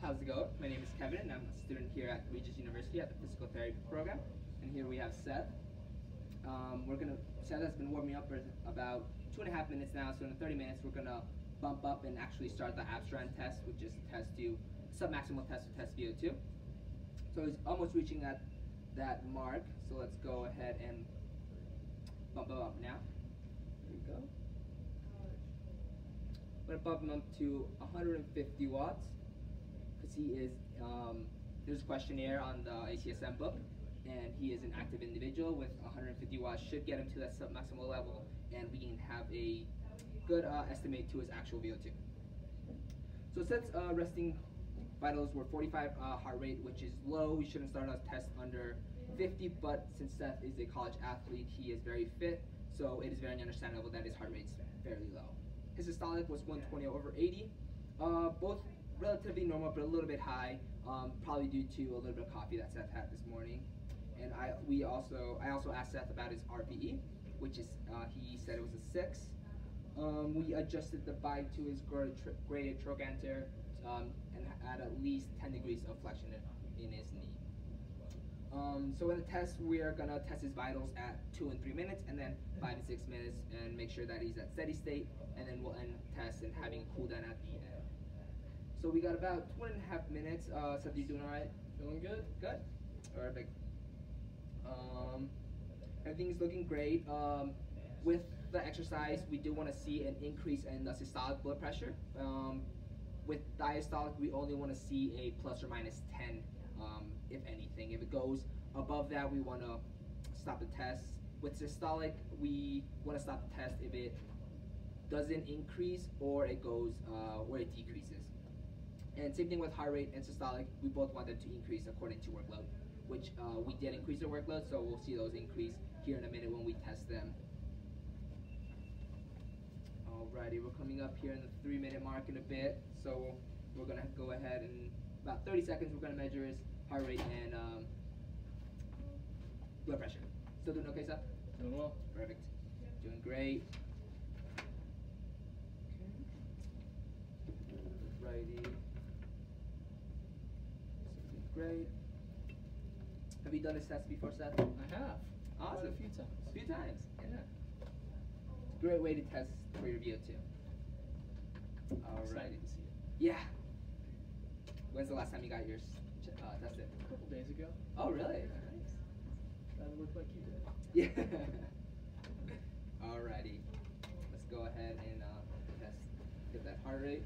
How's it going? My name is Kevin, and I'm a student here at Regis University at the Physical Therapy program. And here we have Seth. Seth has been warming up for about 2.5 minutes now, so in 30 minutes we're gonna bump up and actually start the Astrand test, which is a test to sub-maximal test to test VO2. So he's almost reaching that mark, so let's go ahead and bump him up now. There we go. I'm gonna bump him up to 150 watts. Because he is, there's a questionnaire on the ACSM book, and he is an active individual with 150 watts, should get him to that sub-maximal level, and we can have a good estimate to his actual VO2. So Seth's resting vitals were 45 heart rate, which is low. We shouldn't start a test under 50, but since Seth is a college athlete, he is very fit, so it is very understandable that his heart rate's fairly low. His systolic was 120 over 80, both relatively normal, but a little bit high, probably due to a little bit of coffee that Seth had this morning. And I also asked Seth about his RPE, which is he said it was a 6. We adjusted the bite to his graded trochanter and at least 10 degrees of flexion in his knee. So in the test, we are gonna test his vitals at 2 and 3 minutes, and then 5 and 6 minutes, and make sure that he's at steady state, and then we'll end the test and having a cool down at the end. So we got about 2.5 minutes. Seth, you doing all right? Feeling good? Good. Perfect. Everything's looking great. With the exercise, we do want to see an increase in the systolic blood pressure. With diastolic, we only want to see a plus or minus 10, if anything. If it goes above that, we want to stop the test. With systolic, we want to stop the test if it doesn't increase or it goes or it decreases. And same thing with heart rate and systolic, we both want them to increase according to workload, which we did increase the workload, so we'll see those increase here in a minute when we test them. Alrighty, we're coming up here in the 3-minute mark in a bit, so we're gonna go ahead and about 30 seconds we're gonna measure his heart rate and blood pressure. Still doing okay, Seth? Doing well. Perfect. Doing great. Okay. Alrighty. Great. Have you done this test before, Seth? I have. Awesome. Quite a few times. A few times. Yeah. Great way to test for your VO2. Excited to see it. Yeah. When's the last time you got yours tested? A couple days ago. Oh, really? Nice. Glad it looked like you did. Yeah. Alrighty. Let's go ahead and get that heart rate.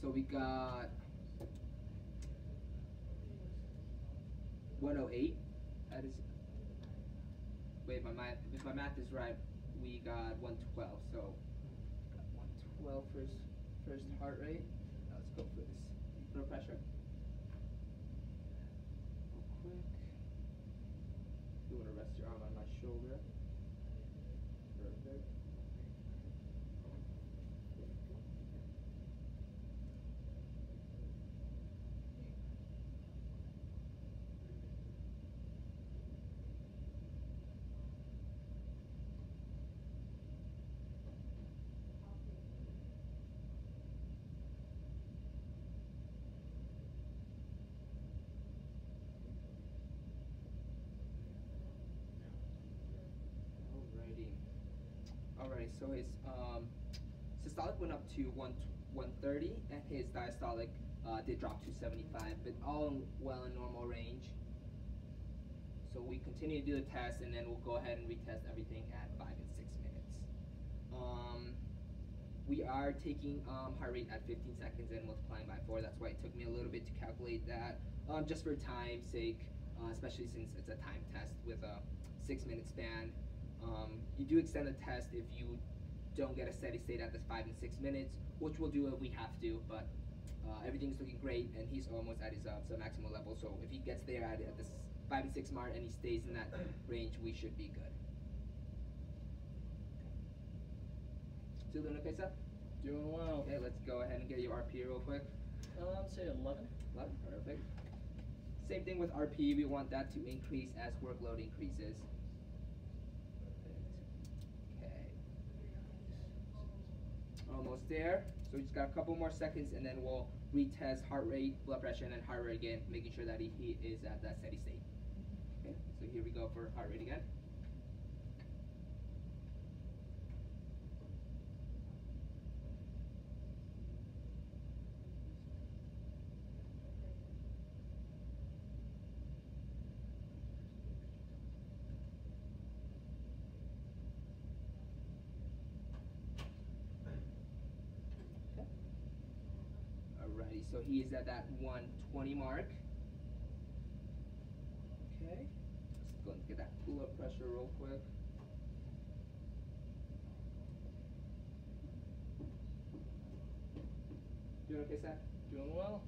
So we got 108. That is, wait, if my math is right, we got 112. So got 112 for his first heart rate. Now let's go for this blood pressure. Real quick. You want to rest your arm on my shoulder. Perfect. Alright, so his systolic went up to 130, and his diastolic did drop to 75, but all well in normal range. So we continue to do the test, and then we'll go ahead and retest everything at 5 and 6 minutes. We are taking heart rate at 15 seconds and multiplying by 4. That's why it took me a little bit to calculate that, just for time's sake, especially since it's a time test with a 6-minute span. You do extend the test if you don't get a steady state at the 5 and 6 minutes, which we'll do if we have to, but everything's looking great, and he's almost at his sub-maximal level, so if he gets there at this 5 and 6 mark and he stays in that range, we should be good. Still doing okay, Seth? Doing well. Okay, let's go ahead and get your RP real quick. Say 11. 11, perfect. Same thing with RP, we want that to increase as workload increases. Okay. Almost there. So we just got a couple more seconds and then we'll retest heart rate, blood pressure, and then heart rate again, making sure that he is at that steady state. Okay, so here we go for heart rate again. Alrighty, so he is at that 120 mark. Okay, let's go and get that blood pressure real quick. Doing okay, Seth? Doing well.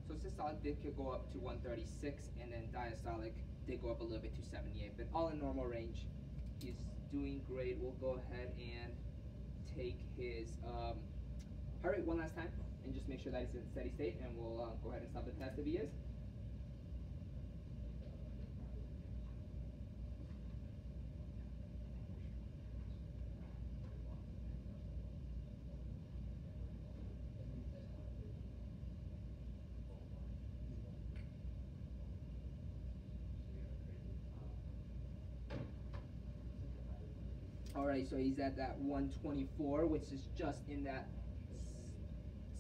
So systolic did go up to 136, and then diastolic did go up a little bit to 78, but all in normal range. He's doing great. We'll go ahead and take his heart rate one last time, and just make sure that he's in steady state, and we'll go ahead and stop the test if he is. Alright, so he's at that 124, which is just in that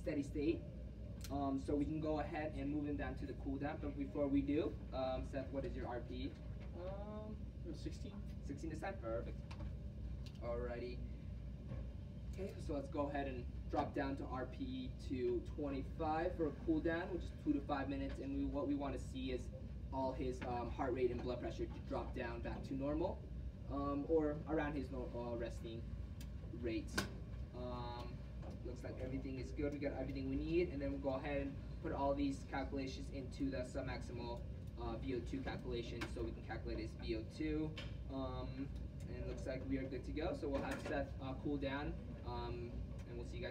steady state. So we can go ahead and move him down to the cool down. But before we do, Seth, what is your RP? 16. 16 this time? Perfect. Alrighty. Okay, so let's go ahead and drop down to RP to 25 for a cool down, which is 2 to 5 minutes. And what we want to see is all his heart rate and blood pressure to drop down back to normal. Or around his normal resting rates. Looks like everything is good. We got everything we need, and then we'll go ahead and put all these calculations into the sub-maximal VO2 calculation, so we can calculate his VO2. And it looks like we are good to go. So we'll have Seth cool down, and we'll see you guys.